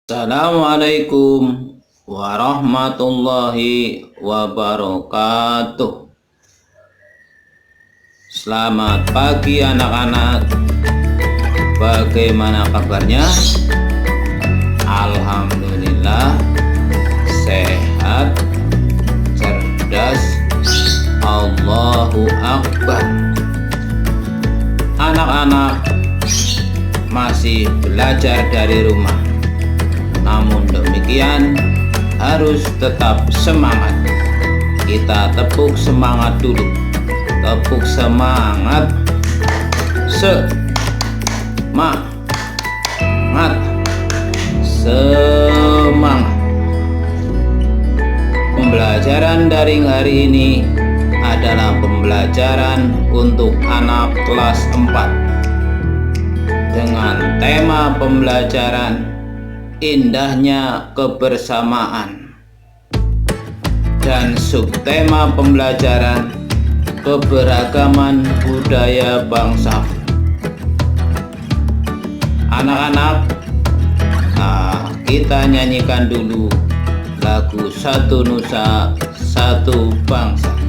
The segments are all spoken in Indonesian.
Assalamualaikum warahmatullahi wabarakatuh. Selamat pagi anak-anak. Bagaimana kabarnya? Alhamdulillah sehat, cerdas. Allahu Akbar. Anak-anak masih belajar dari rumah. Namun demikian harus tetap semangat. Kita tepuk semangat dulu. Tepuk semangat. Semangat. Semangat. Pembelajaran daring hari ini adalah pembelajaran untuk anak kelas 4 dengan tema pembelajaran indahnya kebersamaan dan subtema pembelajaran keberagaman budaya bangsa. Anak-anak, kita nyanyikan dulu lagu Satu Nusa Satu Bangsa.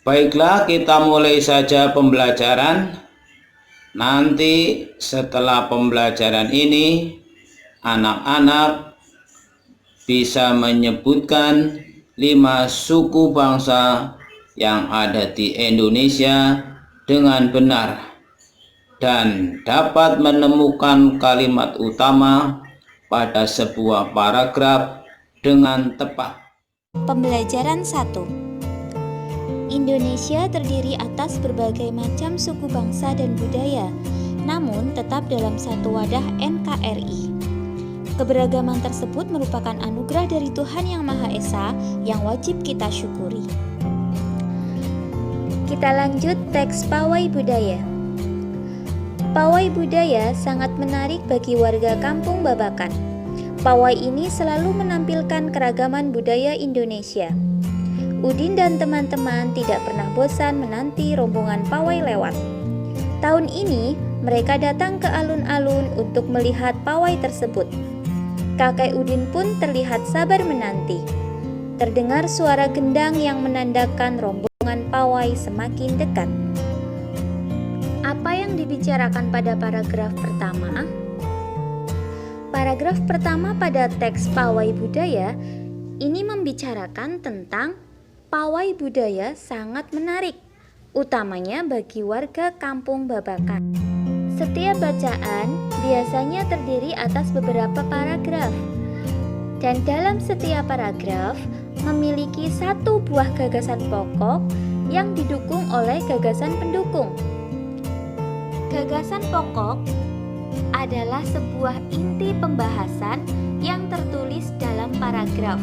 Baiklah, kita mulai saja pembelajaran. Nanti setelah pembelajaran ini, anak-anak bisa menyebutkan 5 suku bangsa yang ada di Indonesia dengan benar dan dapat menemukan kalimat utama pada sebuah paragraf dengan tepat. Pembelajaran 1. Indonesia terdiri atas berbagai macam suku bangsa dan budaya, namun tetap dalam satu wadah NKRI. Keberagaman tersebut merupakan anugerah dari Tuhan Yang Maha Esa yang wajib kita syukuri. Kita lanjut teks Pawai Budaya. Pawai budaya sangat menarik bagi warga Kampung Babakan. Pawai ini selalu menampilkan keragaman budaya Indonesia. Udin dan teman-teman tidak pernah bosan menanti rombongan pawai lewat. Tahun ini mereka datang ke alun-alun untuk melihat pawai tersebut. Kakek Udin pun terlihat sabar menanti. Terdengar suara gendang yang menandakan rombongan pawai semakin dekat. Apa yang dibicarakan pada paragraf pertama? Paragraf pertama pada teks Pawai Budaya ini membicarakan tentang pawai budaya sangat menarik, utamanya bagi warga Kampung Babakan. Setiap bacaan biasanya terdiri atas beberapa paragraf, dan dalam setiap paragraf memiliki satu buah gagasan pokok yang didukung oleh gagasan pendukung. Gagasan pokok adalah sebuah inti pembahasan yang tertulis dalam paragraf.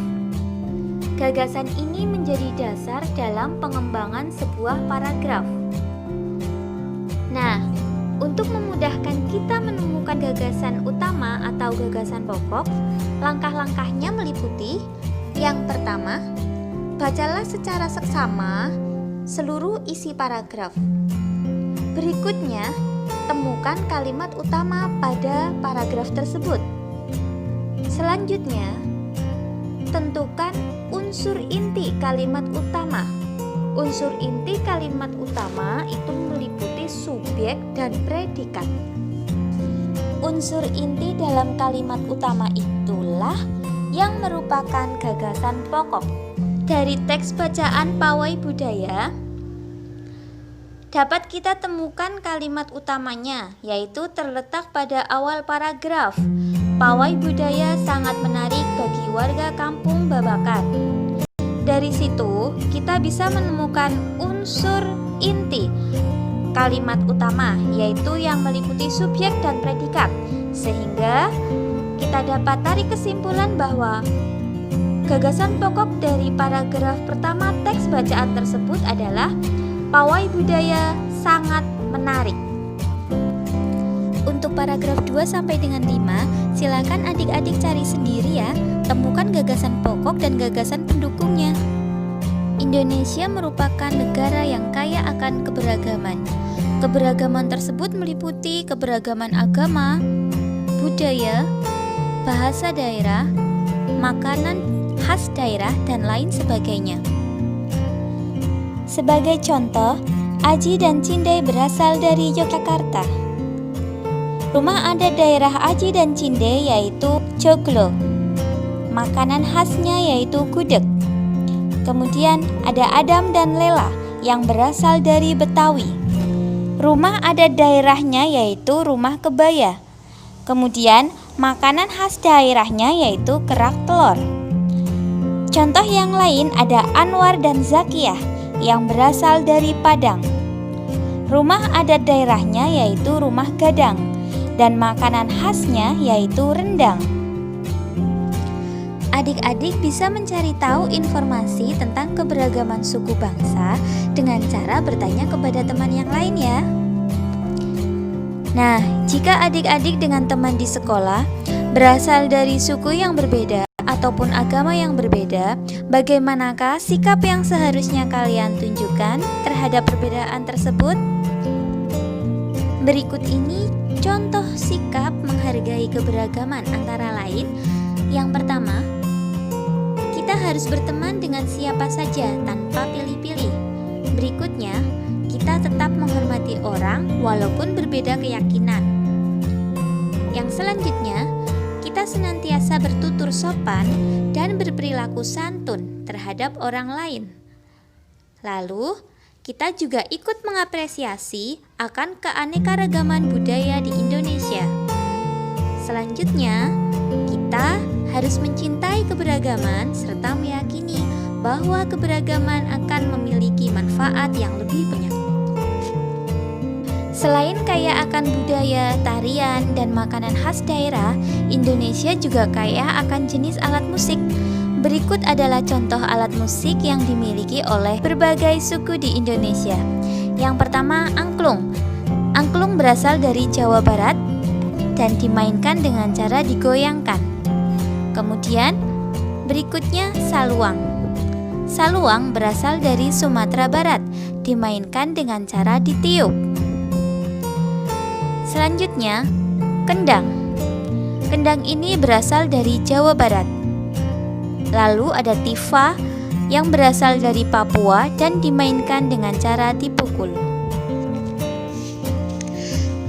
Gagasan ini menjadi dasar dalam pengembangan sebuah paragraf. Nah, untuk memudahkan kita menemukan gagasan utama atau gagasan pokok, langkah-langkahnya meliputi: yang pertama, bacalah secara seksama seluruh isi paragraf. Berikutnya, temukan kalimat utama pada paragraf tersebut. Selanjutnya, tentukan unsur inti kalimat utama. Unsur inti kalimat utama itu meliputi subjek dan predikat. Unsur inti dalam kalimat utama itulah yang merupakan gagasan pokok. Dari teks bacaan Pawai Budaya dapat kita temukan kalimat utamanya, yaitu terletak pada awal paragraf. Pawai budaya sangat menarik bagi warga Kampung Babakan. Dari situ, kita bisa menemukan unsur inti kalimat utama, yaitu yang meliputi subjek dan predikat, sehingga kita dapat tarik kesimpulan bahwa gagasan pokok dari paragraf pertama teks bacaan tersebut adalah pawai budaya sangat menarik. Untuk paragraf 2 sampai dengan 5, silakan adik-adik cari sendiri ya, temukan gagasan pokok dan gagasan pendukungnya. Indonesia merupakan negara yang kaya akan keberagaman. Keberagaman tersebut meliputi keberagaman agama, budaya, bahasa daerah, makanan khas daerah, dan lain sebagainya. Sebagai contoh, Aji dan Cindai berasal dari Yogyakarta. Rumah adat daerah Aji dan Cindai yaitu joglo. Makanan khasnya yaitu gudeg. Kemudian ada Adam dan Lela yang berasal dari Betawi. Rumah adat daerahnya yaitu rumah kebaya. Kemudian makanan khas daerahnya yaitu kerak telur. Contoh yang lain ada Anwar dan Zakiyah yang berasal dari Padang. Rumah adat daerahnya yaitu rumah gadang dan makanan khasnya yaitu rendang. Adik-adik bisa mencari tahu informasi tentang keberagaman suku bangsa dengan cara bertanya kepada teman yang lain ya. Nah, jika adik-adik dengan teman di sekolah berasal dari suku yang berbeda ataupun agama yang berbeda, bagaimanakah sikap yang seharusnya kalian tunjukkan terhadap perbedaan tersebut? Berikut ini contoh sikap menghargai keberagaman, antara lain: yang pertama, kita harus berteman dengan siapa saja tanpa pilih-pilih. Berikutnya, kita tetap menghormati orang walaupun berbeda keyakinan. Yang selanjutnya, kita senantiasa bertutur sopan dan berperilaku santun terhadap orang lain. Lalu, kita juga ikut mengapresiasi akan keanekaragaman budaya di Indonesia. Selanjutnya, kita harus mencintai keberagaman serta meyakini bahwa keberagaman akan memiliki manfaat yang lebih banyak. Selain kaya akan budaya, tarian, dan makanan khas daerah, Indonesia juga kaya akan jenis alat musik. Berikut adalah contoh alat musik yang dimiliki oleh berbagai suku di Indonesia. Yang pertama, angklung. Angklung berasal dari Jawa Barat dan dimainkan dengan cara digoyangkan. Kemudian, berikutnya saluang. Saluang berasal dari Sumatera Barat, dimainkan dengan cara ditiup. Selanjutnya, kendang. Kendang ini berasal dari Jawa Barat. Lalu ada tifa yang berasal dari Papua dan dimainkan dengan cara dipukul.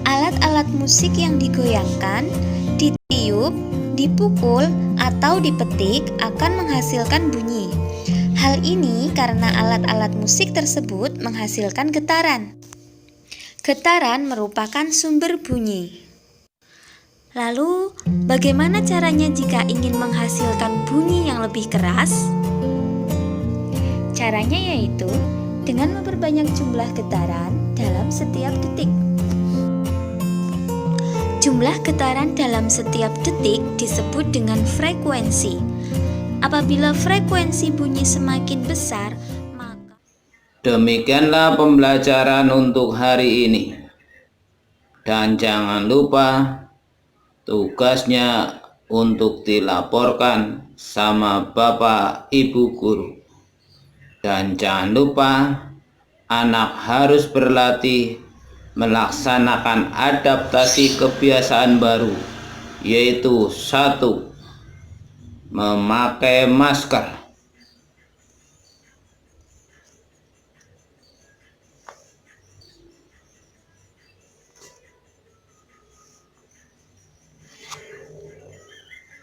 Alat-alat musik yang digoyangkan, ditiup, dipukul, atau dipetik akan menghasilkan bunyi. Hal ini karena alat-alat musik tersebut menghasilkan getaran. Getaran merupakan sumber bunyi. Lalu, bagaimana caranya jika ingin menghasilkan bunyi yang lebih keras? Caranya yaitu dengan memperbanyak jumlah getaran dalam setiap detik. Jumlah getaran dalam setiap detik disebut dengan frekuensi. Apabila frekuensi bunyi semakin besar, maka Demikianlah pembelajaran untuk hari ini. Dan jangan lupa tugasnya untuk dilaporkan sama Bapak Ibu Guru. Dan jangan lupa anak harus berlatih melaksanakan adaptasi kebiasaan baru, yaitu 1. Memakai masker.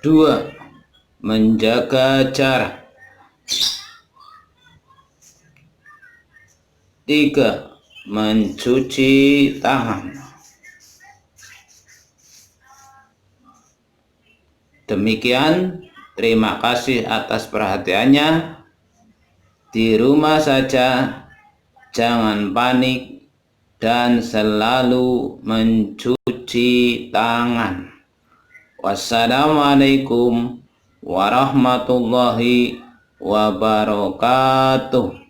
2. Menjaga jarak. 3. Mencuci tangan. Demikian, terima kasih atas perhatiannya. Di rumah saja, jangan panik, dan selalu mencuci tangan. Wassalamualaikum warahmatullahi wabarakatuh.